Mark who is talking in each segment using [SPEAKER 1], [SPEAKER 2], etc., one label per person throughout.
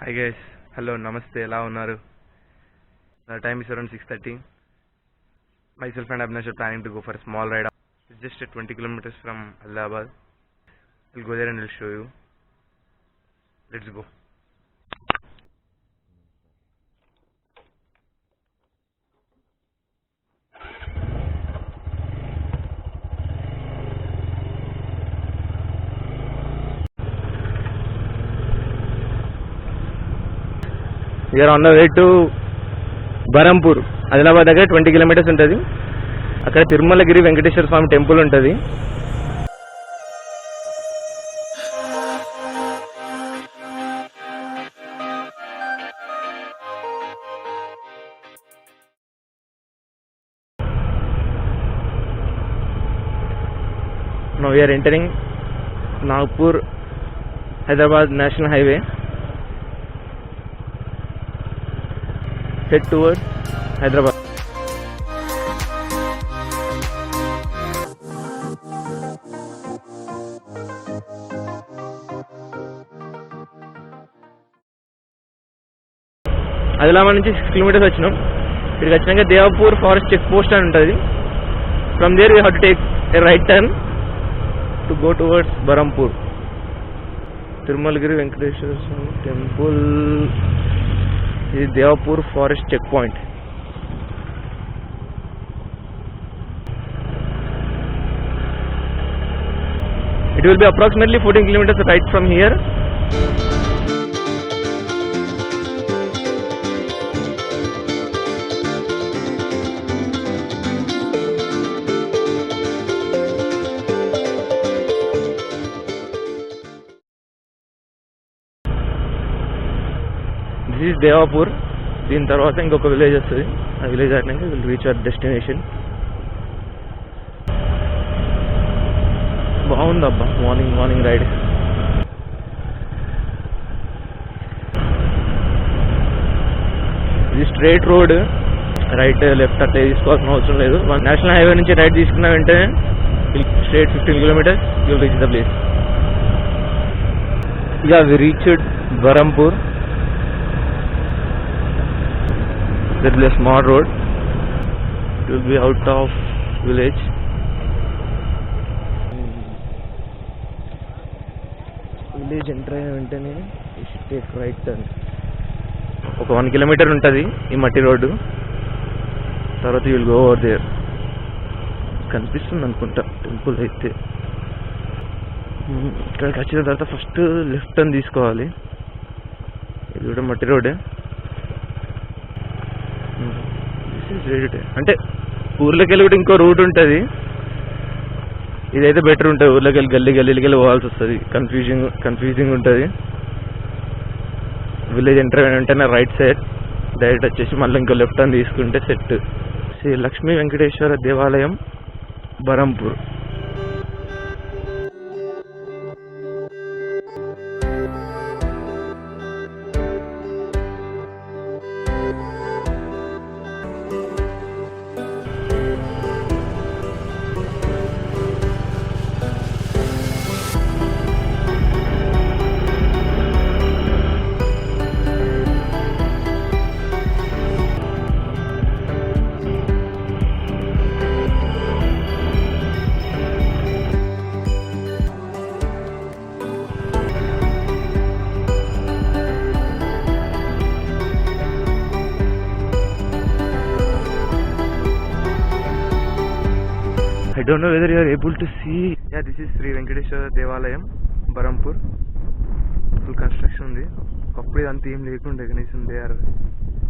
[SPEAKER 1] Hi guys, hello, namaste, ఎలా ఉన్నారు? The time is around 6:30. Myself and Abhinash are planning to go for a small ride. It's just 20 kilometers from Allahabad. We'll go there and we'll show you. Let's go. We are on the way to Berhampur. Adilabad దగ్గర 20 kilometres ఉంటుంది. అక్కడ Tirumalagiri Venkateswara Swamy temple ఉంటుంది. Now we are entering Nagpur Hyderabad National Highway. Head towards Hyderabad. Adilabad నుంచి 6 kilometres వచ్చినాం. ఇక్కడికి వచ్చినాక Devapur forest check post అని ఉంటుంది. From there we have to take a right turn to go towards Barampur. Tirumalagiri Venkateswara Swamy temple. ఇది Devapur forest check point. It will be approximately 14 kilometers right from here. This is Devapur. దీని తర్వాత ఇంకొక village వస్తుంది. ఆ village అయినాక will reach our destination. బాగుందబ్బా morning ride. ఇది straight road. Right left అట్లా తీసుకోవాల్సిన అవసరం లేదు. నేషనల్ హైవే నుంచి రైట్ తీసుకున్న వెంటనే straight 15 kilometers you will reach the place. ఇక we reached Barampur. There will be a small road. It will be out of village. Village enter అయిన వెంటనే టేక్ రైట్ టర్న్. ఒక 1 kilometer ఉంటుంది ఈ మట్టి రోడ్డు. తర్వాత you will go over there. కనిపిస్తుంది అనుకుంటా టెంపుల్ అయితే. ఇక్కడికి వచ్చిన తర్వాత ఫస్ట్ లెఫ్ట్ టర్న్ తీసుకోవాలి. ఇది కూడా మట్టి రోడ్డే. అంటే ఊర్లోకి వెళ్ళి కూడా ఇంకో రూట్ ఉంటుంది. ఇదైతే బెటర్ ఉంటుంది. ఊర్లోకి వెళ్ళి గల్లీకి వెళ్ళి పోవాల్సి వస్తుంది. కన్ఫ్యూజింగ్ ఉంటుంది. విలేజ్ ఎంటర్ వెంటనే రైట్ సైడ్ డైరెక్ట్ వచ్చేసి మళ్ళీ ఇంకో లెఫ్ట్ అని తీసుకుంటే సెట్. శ్రీ లక్ష్మీ వెంకటేశ్వర దేవాలయం Berhampur. I don't know whether you are able to see. Yeah, this is Sri Venkateshwara Devalayam, Barampur. Full construction ఉంది. ఒకప్పుడు ఇదంతా ఏం లేకుండా కనీసం they are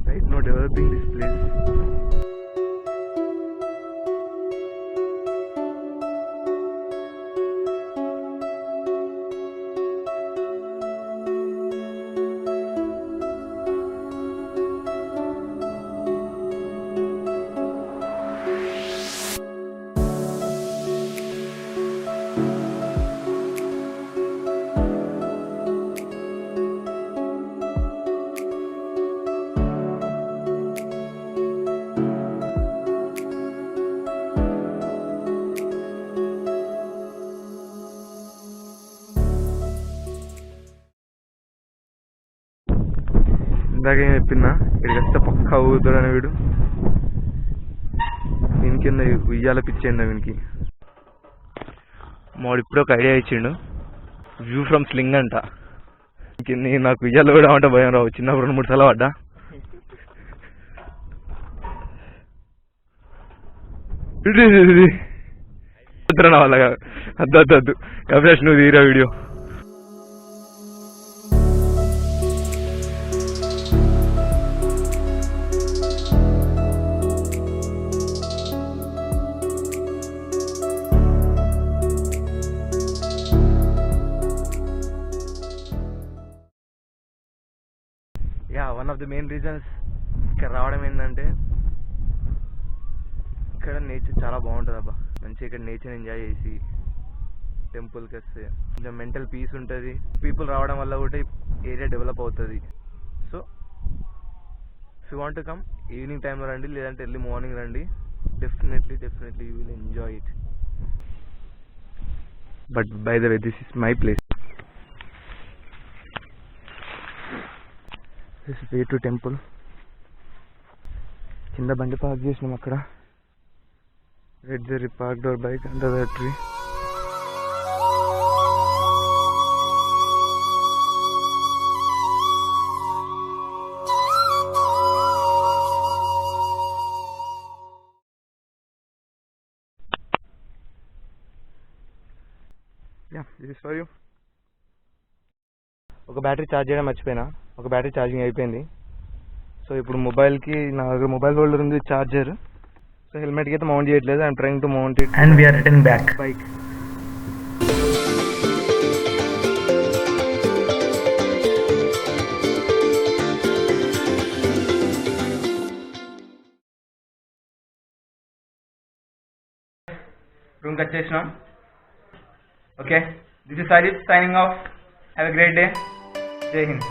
[SPEAKER 1] right no developing this place. ఇందాకేం చెప్పినా ఇక్కడికి వస్తే పక్కా ఊగుతాడని వీడు. వీని కింద ఉయ్యాల పిచ్చేయండి వీనికి. మాడు ఇప్పుడే ఒక ఐడియా ఇచ్చిండు, వ్యూ ఫ్రమ్ స్లింగ్ అంట. నాకు ఉయ్యాల కూడా అంటే భయం రావు, చిన్నప్పుడు 2-3 సార్లు పడ్డా. నా వాళ్ళ అద్దు అభిలాష్ నువ్వు తీరా video. One of the main reasons ఇక్కడ రావడం ఏంటంటే ఇక్కడ నేచర్ చాలా బాగుంటుంది అబ్బా. మంచిగా ఇక్కడ నేచర్ ఎంజాయ్ చేసి టెంపుల్కి వస్తే కొంచెం మెంటల్ పీస్ ఉంటుంది. పీపుల్ రావడం వల్ల కూడా ఏరియా డెవలప్ అవుతుంది. So if you want to come evening టైంలో రండి, లేదంటే ఎర్లీ మార్నింగ్ రండి. Definitely you will enjoy it. But by the way this is my place. This way to temple. కింద బండి పార్క్ చేసినాం అక్కడ. Red Jerry park door bike under the tree. This is for you. ఒక battery charge చేయడం మర్చిపోయినా, ఒక battery charging అయిపోయింది. So ఇప్పుడు మొబైల్కి నా దగ్గర మొబైల్ హోల్డర్ ఉంది, ఛార్జర్. సో హెల్మెట్కి అయితే మౌంట్ చేయట్లేదు. I'm trying to mount it and we're returning back bike. రూమ్కి వచ్చేసినాం. Okay, this is Sajid signing off. Have a great day. జై హింద్.